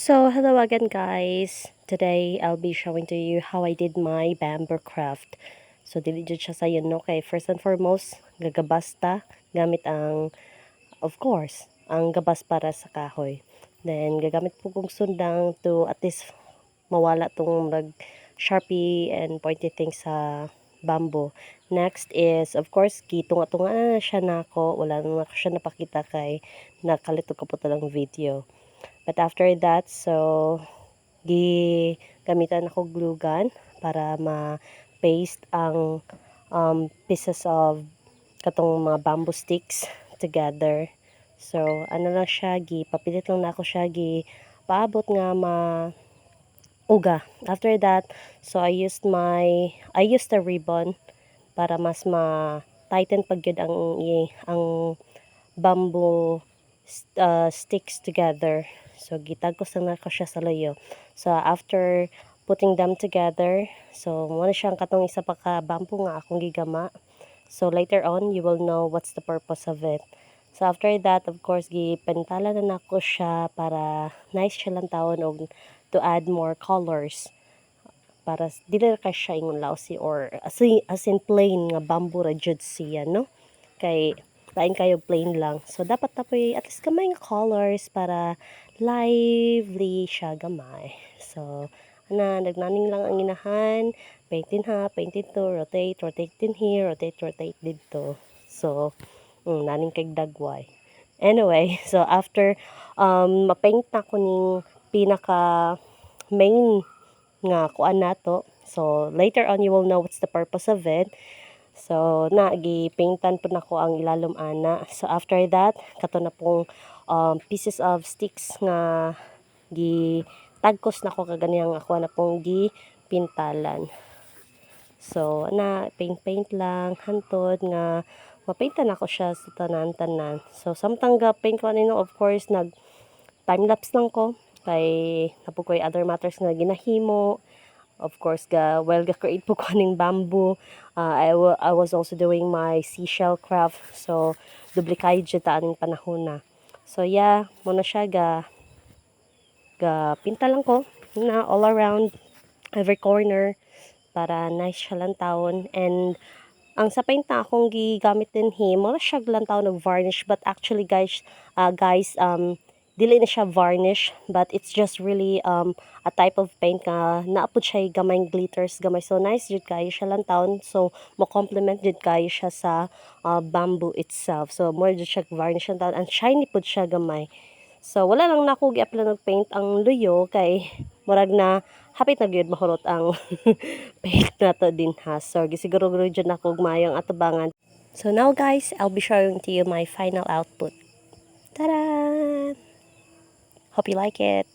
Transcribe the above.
So, hello again guys. Today, I'll be showing to you how I did my bamboo craft. So, dili jud siya sayo no kay first and foremost, gagabasta gamit ang of course, ang gabas para sa kahoy. Then gagamit po kong sundang to at least mawala tong sharpie and pointy things sa bamboo. Next is of course gitunga-tunga na siya nako, wala na ako siya napakita kay nakalito ko po talang video. But after that, so gamitan ako glue gun para ma-paste ang pieces of katong mga bamboo sticks together. So ano lang siya, papilit lang na ako siya, paabot nga uga. After that, so I used the ribbon para mas ma-tighten pag yun ang bamboo sticks together. So gitagos na ko siya sa layo. So after putting them together, so muna siyang katong isa pa ka bamboo nga akong gigama. So later on you will know what's the purpose of it. So after that, of course, gipantala na nako siya para nice siya lang tawon og to add more colors para dili ka siya ingon lousy or as in plain nga bamboo ra jud siya, no? Kay lain kayo plain lang. So dapat tapoy at least gamay nga colors para lively siya gamay. So nagnaning lang ang inahan, paintin ha, paintin to, rotate din here, rotate dito. So naning kay dagway. Anyway, so after mapaint na ko ning pinaka main nga kuan nato. So later on you will know what's the purpose of it. So gipaintan po nako ang ilalom ana. So after that, kato na pong pieces of sticks nga gitagkos nako kaganiyang ako na pong gipintalan. So paint lang hantod nga mapaintan ako siya sa tanan-tanan. So samtang paint ko nino, of course nag time lapse lang ko kay napukoy other matters nga ginahimo. Of course, ga-create po ko ning bamboo. I was also doing my seashell craft. So, duplicate siya ta aning panahon na. So, yeah, muna siya pinta lang ko na all around every corner para nice siya lang tawon. And ang sa paint na akong gigamit din mura siya lang tawon og varnish, but actually guys, dili na siya varnish, but it's just really a type of paint nga naapod siya gamay glitters gamay, so nice jud kayo siya lang taon. So mo complement jud kayo siya sa bamboo itself, so more jud siya varnish lang taon and shiny pud siya gamay. So wala lang nako gi-apply ng paint ang luyo kay murag na hapit na gyud mahurot ang paint nato din ha. So gisiguro-guro jud nako mayong atubangan. So now guys, I'll be showing to you my final output. Ta-da! Hope you like it.